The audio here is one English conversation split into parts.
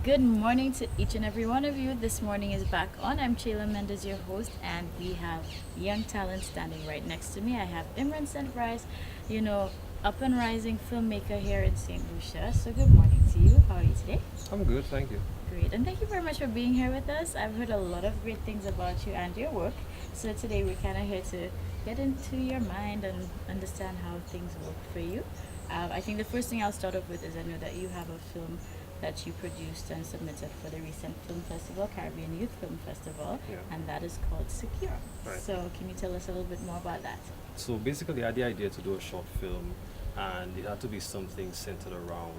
Good morning to each and every one of you. This morning is back on. I'm Chayla Mendez, your host, and we have young talent standing right next to me. I have Imran St. Bryce, you know, up and rising filmmaker here in St. Lucia. So, good morning to you. How are you today? I'm good, thank you. Great, and thank you very much for being here with us. I've heard a lot of great things about you and your work. So, today we're kind of here to get into your mind and understand how things work for you. I think the first thing I'll start off with is I know that you have a film that you produced and submitted for the recent film festival, Caribbean Youth Film Festival, Yeah, and that is called Secure. right. So, can you tell us a little bit more about that? So basically, I had the idea to do a short film, and it had to be something centered around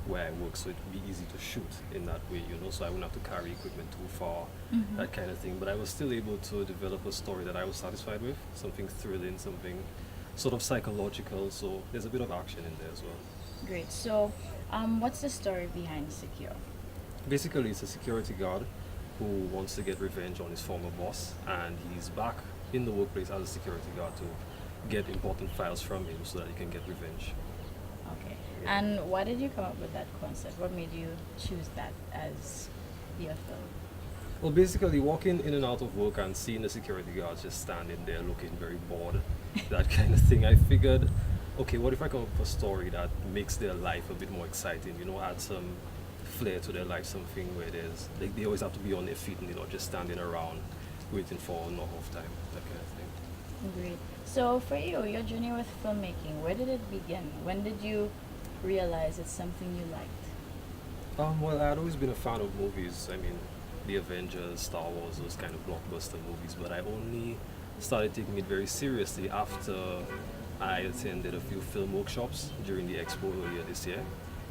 where I work, so it would be easy to shoot in that way, so I wouldn't have to carry equipment too far, Mm-hmm. that kind of thing. But I was still able to develop a story that I was satisfied with, something thrilling, something sort of psychological, so there's a bit of action in there as well. Great. So, what's the story behind Secure? Basically, it's a security guard who wants to get revenge on his former boss, and he's back in the workplace as a security guard to get important files from him so that he can get revenge. Okay. Yeah. And why did you come up with that concept? What made you choose that as your film? Well, basically, walking in and out of work and seeing the security guards just standing there looking very bored, that kind of thing, I figured, okay, what if I come up with a story that makes their life a bit more exciting, add some flair to their life, something where they always have to be on their feet and they're not just standing around waiting for knock off time, that kind of thing. Great. So, for you, your journey with filmmaking, where did it begin? When did you realize it's something you liked? Well, I'd always been a fan of movies. I mean, The Avengers, Star Wars, those kind of blockbuster movies, but I only started taking it very seriously after I attended a few film workshops during the expo earlier this year.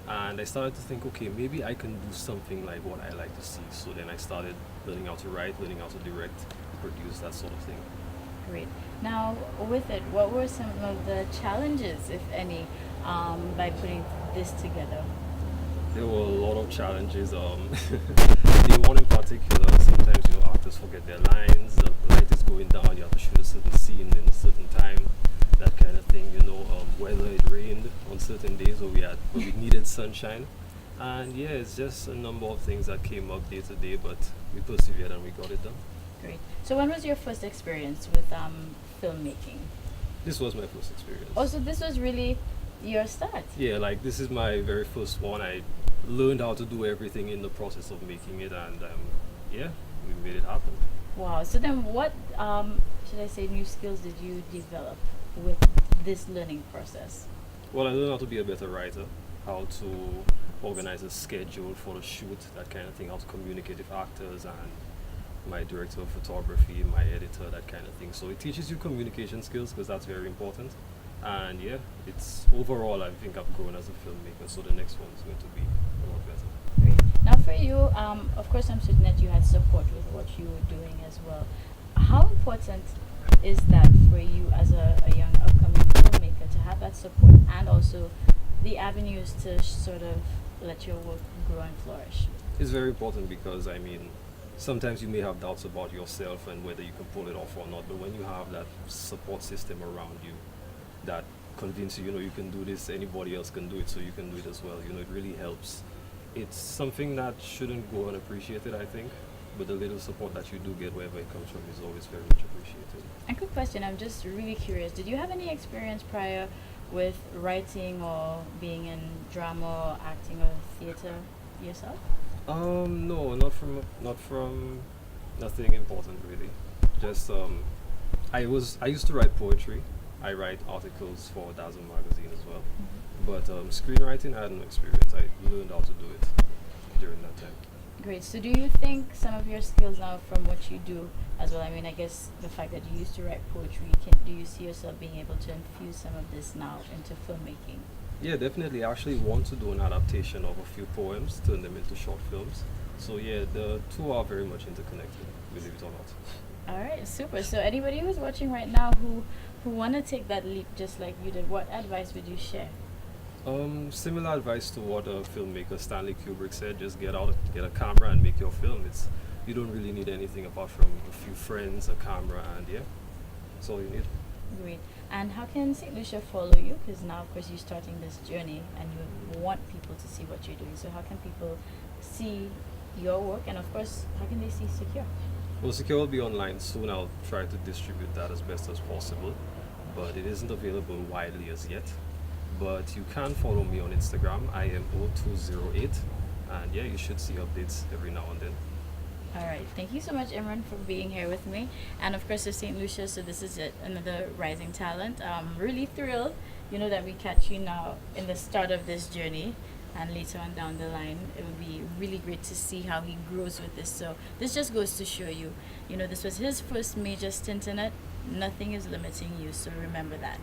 And I started to think, okay, maybe I can do something like what I like to see. So then I started learning how to write, learning how to direct, produce, that sort of thing. Great. Now, with it, what were some of the challenges, if any, by putting this together? There were a lot of challenges. The one in particular, sometimes actors forget their lines. The light is going down. You have to shoot a certain scene in a certain time, that kind of thing. Whether it rained on certain days, or we needed sunshine, and yeah, it's just a number of things that came up day to day. But we persevered and we got it done. Great. So, when was your first experience with filmmaking? This was my first experience. Also, this was really your start. Yeah, like this is my very first one. I learned how to do everything in the process of making it, and yeah, we made it happen. Wow. So then, what should I say? New skills did you develop with this learning process? Well, I learned how to be a better writer, how to organize a schedule for the shoot, that kind of thing, how to communicate with actors and my director of photography, my editor, that kind of thing. So it teaches you communication skills because that's very important. And yeah, it's overall, I think I've grown as a filmmaker, so the next one is going to be a lot better. Great. Now, for you, of course, I'm certain that you had support with what you were doing as well. How important is that for you as a young upcoming filmmaker to have that support and also the avenues to sort of let your work grow and flourish? It's very important because, I mean, sometimes you may have doubts about yourself and whether you can pull it off or not, but when you have that support system around you that convince you, you can do this, anybody else can do it, so you can do it as well, it really helps. It's something that shouldn't go unappreciated, I think, but the little support that you do get wherever it comes from is always very much appreciated. A quick question, I'm just really curious. Did you have any experience prior with writing or being in drama or acting or theater yourself? No, not from nothing important really. Just I used to write poetry. I write articles for Dazzle magazine as well. But screenwriting, I had no experience. I learned how to do it during that time. Great. So, do you think some of your skills now from what you do as well? I mean, I guess the fact that you used to write poetry, do you see yourself being able to infuse some of this now into filmmaking? Yeah, definitely. I actually want to do an adaptation of a few poems, turn them into short films. So yeah, the two are very much interconnected, believe it or not. All right, super. So, anybody who's watching right now who want to take that leap just like you did, what advice would you share? Similar advice to what filmmaker Stanley Kubrick said: just get a camera and make your film. You don't really need anything apart from a few friends, a camera, and yeah, that's all you need. Great. And how can St. Lucia follow you? Because now, of course, you're starting this journey and you want people to see what you're doing. So, how can people see your work? And, of course, how can they see Secure? Well, Secure will be online soon. I'll try to distribute that as best as possible, but it isn't available widely as yet. But you can follow me on Instagram, IMO208, and yeah, you should see updates every now and then. All right. Thank you so much, Imran, for being here with me. And of course, of St. Lucia. So this is it, another rising talent. Really thrilled, that we catch you now in the start of this journey. And later on down the line, it would be really great to see how he grows with this. So this just goes to show you, this was his first major stint in it. Nothing is limiting you. So remember that.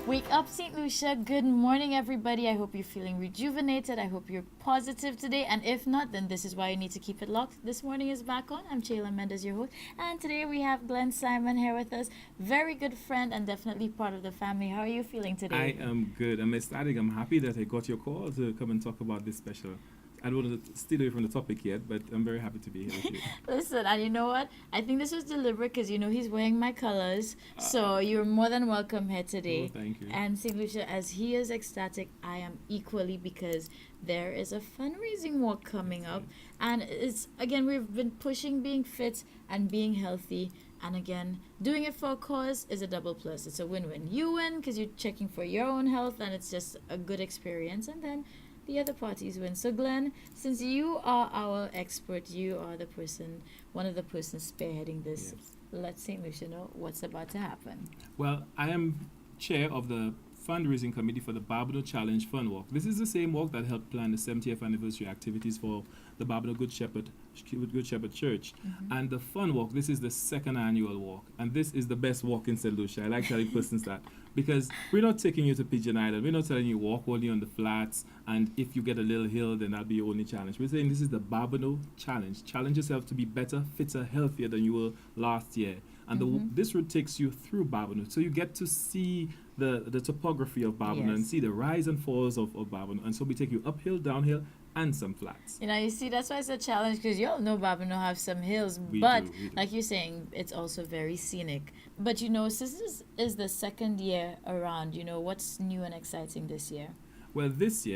Wake up, St. Lucia. Good morning, everybody. I hope you're feeling rejuvenated. I hope you're positive today. And if not, then this is why you need to keep it locked. This morning is back on. I'm Chayla Mendez, your host. And today we have Glenn Simon here with us. Very good friend and definitely part of the family. How are you feeling today? I am good. I'm ecstatic. I'm happy that I got your call to come and talk about this special. I don't want to steal away from the topic yet, but I'm very happy to be here with you. Listen, and you know what? I think this was deliberate because he's wearing my colors. So you're more than welcome here today. Oh, thank you. And St. Lucia, as he is ecstatic, I am equally because there is a fundraising walk coming up. And it's, again, we've been pushing being fit and being healthy. And again, doing it for a cause is a double plus. It's a win-win. You win because you're checking for your own health and it's just a good experience. And then the other parties win. So Glenn, since you are our expert, you are one of the persons spearheading this. Yes. Let St. Lucia know what's about to happen. Well, I am chair of the fundraising committee for the Barbados Challenge Fun Walk. This is the same walk that helped plan the 70th anniversary activities for the Barbados Good Shepherd Church. Mm-hmm. And the Fun Walk, this is the second annual walk. And this is the best walk in St. Lucia. I like telling persons that. Because we're not taking you to Pigeon Island. We're not telling you walk only on the flats. And if you get a little hill, then that'll be your only challenge. We're saying this is the Barbados Challenge. Challenge yourself to be better, fitter, healthier than you were last year. And this route takes you through Barbados. So you get to see the topography of Barbados and see the rise and falls of Barbados. And so we take you uphill, downhill, and some flats. You see, that's why it's a challenge because you all know Barbados have some hills. We but do. like you're saying, it's also very scenic. But since this is the second year around, what's new and exciting this year? Well,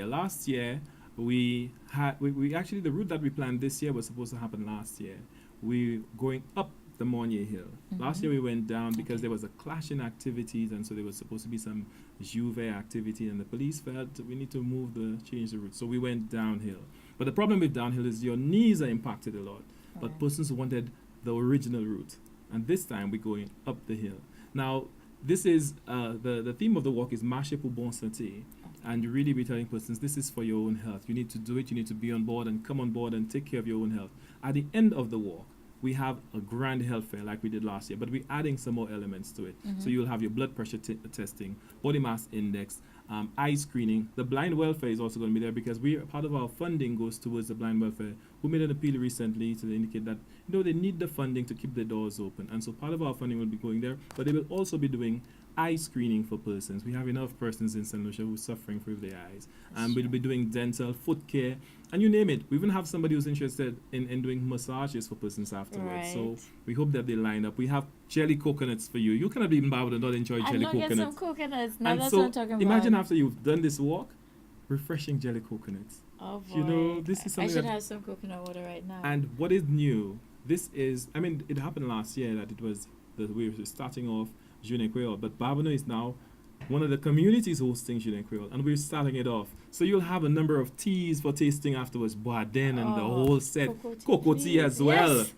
last year, we actually, the route that we planned this year was supposed to happen last year. We're going up the Mornier Hill. Last year we went down because there was a clash in activities, and so there was supposed to be some Juve activity, and the police felt we need to change the route. So we went downhill. But the problem with downhill is your knees are impacted a lot. But persons wanted the original route. And this time we're going up the hill. Now, this is the theme of the walk is Marcher pour bonne santé. And really be telling persons this is for your own health. You need to do it, you need to be on board and come on board and take care of your own health. At the end of the walk, we have a grand health fair like we did last year, but we're adding some more elements to it. So you'll have your blood pressure testing, body mass index, eye screening. The blind welfare is also going to be there because part of our funding goes towards the blind welfare, who made an appeal recently to indicate that they need the funding to keep the doors open. And so part of our funding will be going there, but they will also be doing eye screening for persons. We have enough persons in St. Lucia who are suffering with their eyes. We'll be doing dental, foot care, and you name it. We even have somebody who's interested in doing massages for persons afterwards. Right. So we hope that they line up. We have jelly coconuts for you. You cannot be in Barbados and not enjoy jelly I'm not coconuts. get some coconuts. Now And that's so what I'm talking imagine about. after you've done this walk, refreshing jelly coconuts. Oh boy. This is I something should that, have some coconut water right now. and what is new, it happened last year that we were starting off Jeune Creole, but Barbados is now one of the communities hosting Jeune Creole, and we're starting it off. So you'll have a number of teas for tasting afterwards, Boisden and the whole set, cocoa tea as well. Yes.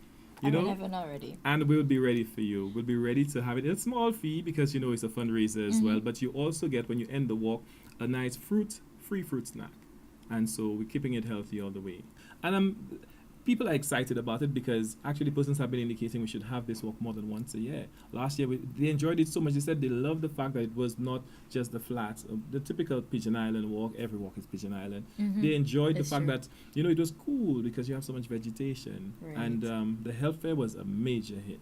I'm in heaven already. And we'll be ready for you. We'll be ready to have it. It's a small fee because it's a fundraiser as well, but you also get, when you end the walk, a nice free fruit snack. And so we're keeping it healthy all the way. And people are excited about it because actually persons have been indicating we should have this walk more than once a year. Last year, they enjoyed it so much. They said they loved the fact that it was not just the flats. The typical Pigeon Island walk, every walk is Pigeon Island. They enjoyed It's the fact true. that, it was cool because you have so much vegetation. Right. And the health fair was a major hit.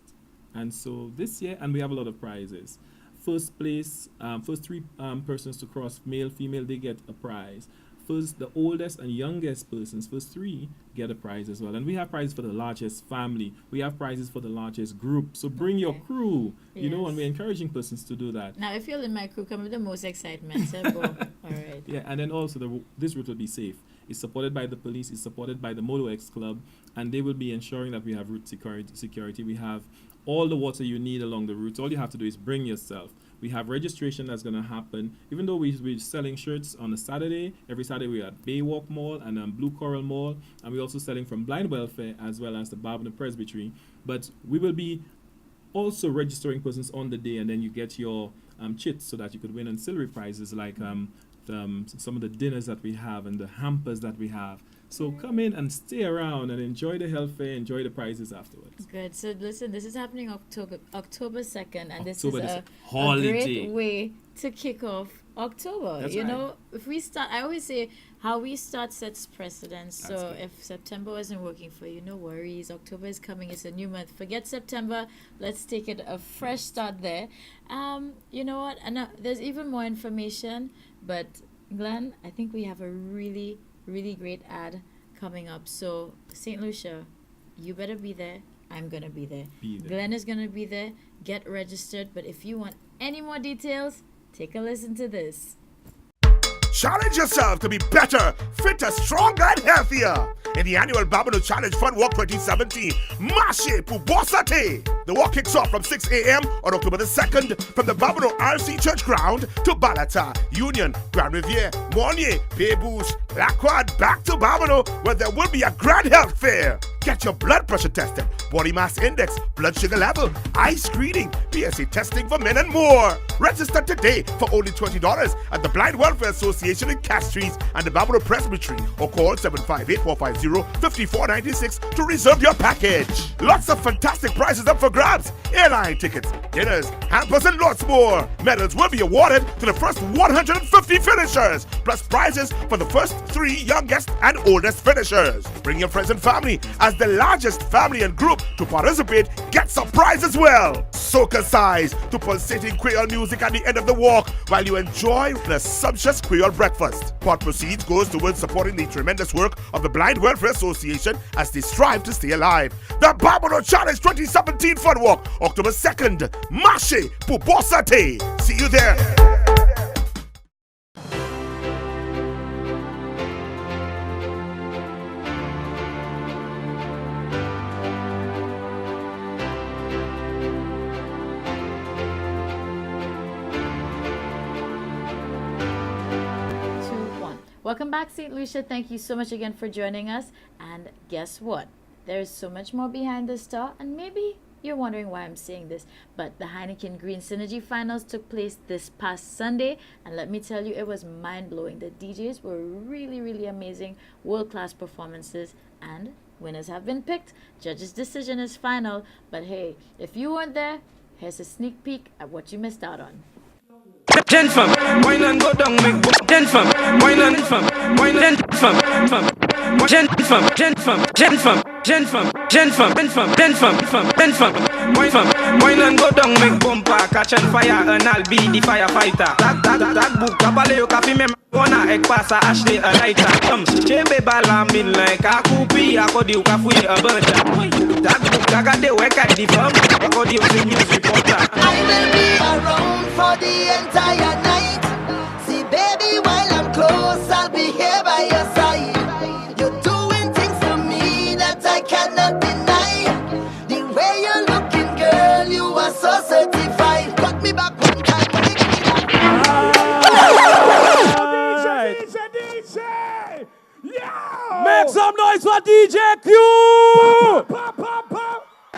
And so this year, and we have a lot of prizes. First place, first three persons to cross, male, female, they get a prize. the oldest and youngest persons, first three, get a prize as well. And we have prizes for the largest family. We have prizes for the largest group. So bring your crew, you know, and we're encouraging persons to do that. Now, if you're in my crew, come with the most excitement. So go. All right. Yeah, and then also this route will be safe. It's supported by the police. It's supported by the Moto X Club, and they will be ensuring that we have route security. We have all the water you need along the routes. All you have to do is bring yourself. We have registration that's going to happen. Even though we're selling shirts on a Saturday, every Saturday we're at Baywalk Mall and Blue Coral Mall, and we're also selling from Blind Welfare as well as the Barberton Presbytery. But we will be also registering persons on the day, and then you get your chits so that you could win ancillary prizes like some of the dinners that we have and the hampers that we have. So come in and stay around and enjoy the health fair, enjoy the prizes afterwards. Good. So listen, this is happening October 2nd, and this October is the a great way to kick off October. That's you right. know, if we start, I always say how we start sets precedence. That's So good. if September wasn't working for you, no worries. October is coming. It's a new month. Forget September. Let's take it a fresh start there. You know what? And there's even more information, but Glenn, I think we have a really, really great ad coming up. So St. Lucia, you better be there. I'm gonna be there. Glenn is gonna be there. Get registered. But if you want any more details, take a listen to this. Challenge yourself to be better, fitter, stronger, and healthier in the annual Babino Challenge Fun Walk 2017. Marche pour Bossate. The walk kicks off from 6 a.m. on October the 2nd from the Babino RC Church Ground to Balata, Union, Grand Riviere, Mornier, Baybouche, Laquad, back to Babino, where there will be a grand health fair. Get your blood pressure tested, body mass index, blood sugar level, eye screening, PSA testing for men and more. Register today for only $20 at the Blind Welfare Association in Castries and the Babylon Presbytery, or call 758-450-5496 to reserve your package. Lots of fantastic prizes up for grabs. Airline tickets, dinners, hampers, and lots more. Medals will be awarded to the first 150 finishers, plus prizes for the first 3 youngest and oldest finishers. Bring your friends and family, as the largest family and group to participate gets a prize as well. Soca size to pulsating Creole music at the end of the walk while you enjoy the sumptuous Creole breakfast. Part proceeds goes towards supporting the tremendous work of the Blind Welfare Association as they strive to stay alive. The Babylon Challenge 2017 Fun Walk, October 2nd. Marche pour Bossate. See you there. Welcome back, St. Lucia. Thank you so much again for joining us. And guess what? There's so much more behind the star, and maybe you're wondering why I'm saying this, but the Heineken Green Synergy Finals took place this past Sunday, and let me tell you, it was mind-blowing. The DJs were really, really amazing, world-class performances, and winners have been picked. Judges' decision is final, but hey, if you weren't there, here's a sneak peek at what you missed out on. Gen fam, wine and go down, make book. Gen fam, wine and fam, wine and fam. Gen fam, gen fam, gen fam, gen fam, gen fam, gen fam, gen fam, gen fam, wine and go down, make bumper, catch on fire, and I'll be the firefighter. That book, kabale yo kafi me wana ek pasa Ashley a lighter. Chebe bala min like a kupi, akodi ukafui a bunch. That book, kagade weka di firm, akodi usi news reporter. I will be around for the entire night. See, baby, while I'm close, I'll be here by your side. You're doing things for me that I cannot deny. The way you're looking, girl, you are so certified. Cut me back one time. DJ! Yo! Make some noise for DJ Q!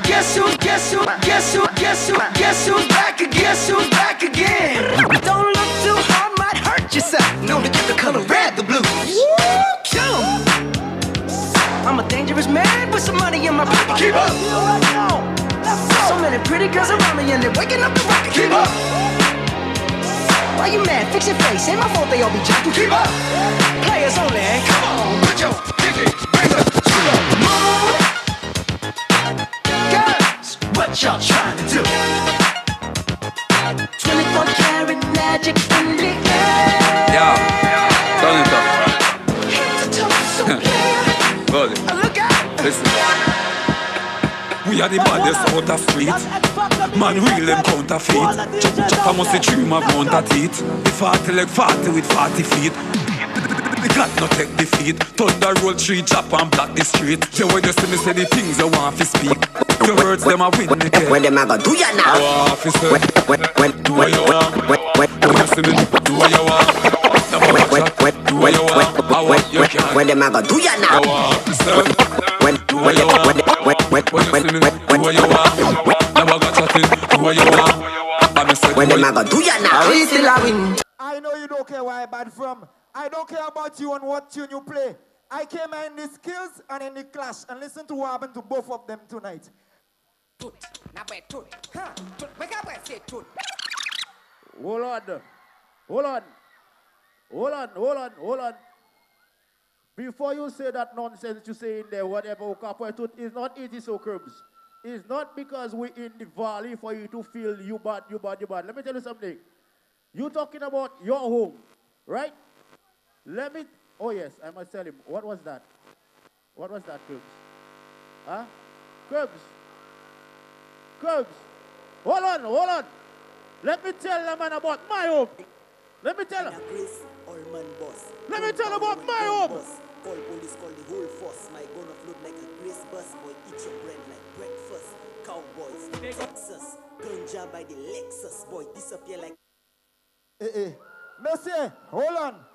Guess who's back again? Don't look too hard, might hurt yourself. Known to get the color red, the blues. I'm a dangerous man with some money in my pocket. Keep up. So many pretty girls around me and they're waking up the rocket. Keep up. Why you mad? Fix your face. Ain't my fault they all be jacking. Keep up. Players only. Come on, put your pinky finger to the moon. Girls, what y'all trying to do? 24 karat magic in the air. Yo, turn it up. Listen. We are the baddest out of street. Man real them counterfeit. Chopper must the dream of mount a teeth. The 40 like 40 with 40 feet. The cat no take defeat. Thunder roll tree, chop and block the street. Yeah, when you see me say the things you want to speak. The words them a win the game. When them a go do ya now? Our officer, do what you want. When you see me, do what you want. Do what you want. I want you can. When them a go do ya now? Our officer, do what you want. When you see me, do what you want. Never got chatting, do what you want. When them a go do ya now? We still a win. I know you don't care where I bad from. I don't care about you and what tune you play. I came here in the skills and in the clash and listen to what happened to both of them tonight. Hold on. Before you say that nonsense you say in there, whatever, it's not easy so curbs. It's not because we're in the valley for you to feel you bad. Let me tell you something. You talking about your home, right? Oh yes, I must tell him. What was that? What was that, Curbs? Huh? Curbs. Hold on. Let me tell the man about my home. Let me tell him about my home. Call police, call the whole force. My gun float like a grace bus. Boy, eat your bread like breakfast. Cowboys, Texas. Ganja by the Lexus. Boy, disappear like... Monsieur, hold on.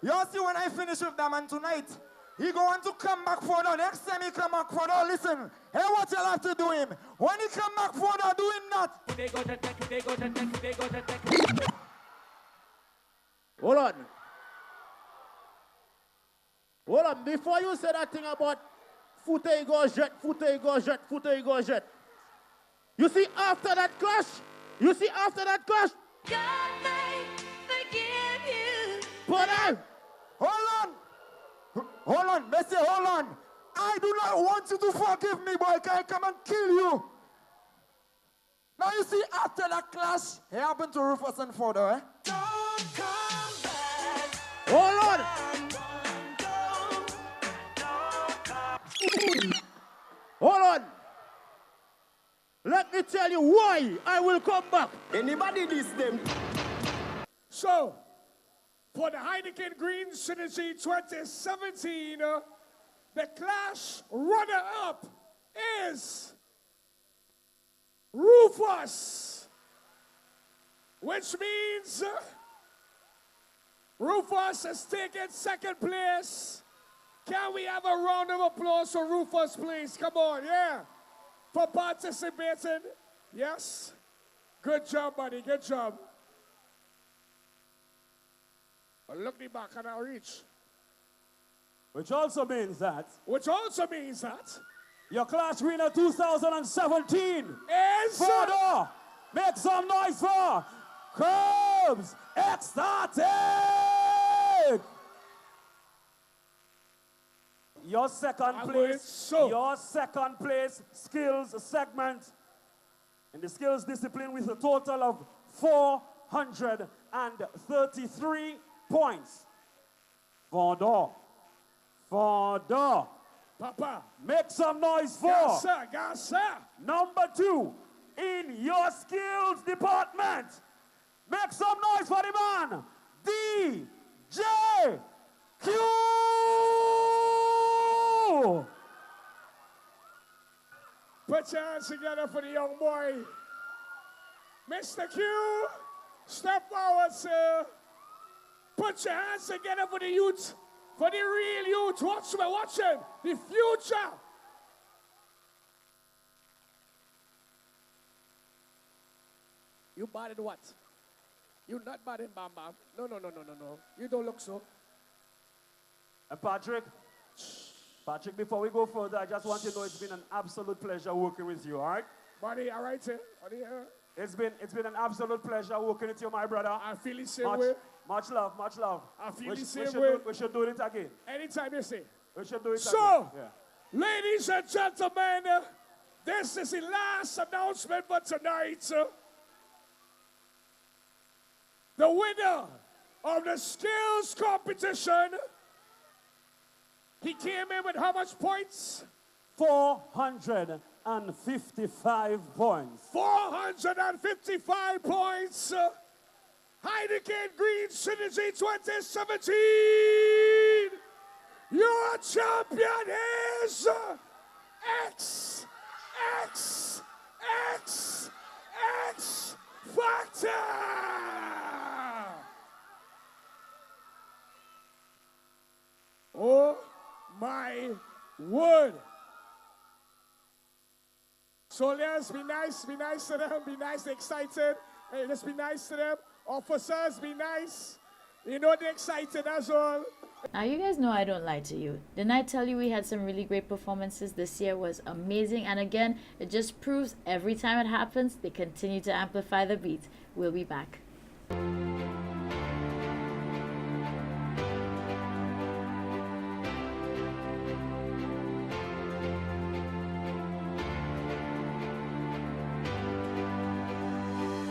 You see when I finish with that man tonight, he going to come back further. Next time he come back further, listen. Hey, what you have to do him? When he come back further, do him that. They go to take. Hold on. Before you say that thing about fauteuil gauche, you see after that clash? God may forgive you. But hold on, Messi, hold on. I do not want you to forgive me, boy. Can I come and kill you? Now you see, after that clash, it happened to Rufus and Further, eh? Don't come back. Hold on. Hold on. Let me tell you why I will come back. Anybody diss them? So, for the Heineken Green Synergy 2017, the Clash runner-up is Rufus, which means Rufus has taken second place. Can we have a round of applause for Rufus, please? Come on, yeah. For participating. Yes. Good job, buddy. Good job. Look me back and I'll reach. Which also means that your Clash winner 2017 is Further. Make some noise for Curbs Ecstatic. Your second place skills segment in the skills discipline with a total of 433 points. Further. Papa. Make some noise for. Yes, sir. Number 2 in your skills department. Make some noise for the man. DJ Q. Put your hands together for the young boy. Mr. Q, step forward, sir. Put your hands together for the youth, for the real youth. Watch him, the future. You bad in what? You not bad in Bam Bam. No. You don't look so. And Patrick, before we go further, I just want you to know it's been an absolute pleasure working with you, all right? Buddy, all right, sir? It's been an absolute pleasure working with you, my brother. I feel the same way. Much love. I feel the same way. We should do it again. Anytime you say. We should do it again. So, ladies and gentlemen, this is the last announcement for tonight. The winner of the skills competition, he came in with how much points? 455 points. 455 points. Heineken Green Synergy 2017. Your champion is X Factor. Oh my word. So let's be nice to them, be nice, excited. Hey, let's be nice to them. Officers, be nice. You know they're excited, that's all. Now you guys know I don't lie to you. Didn't I tell you we had some really great performances? This year was amazing, and again, it just proves every time it happens, they continue to amplify the beat. We'll be back.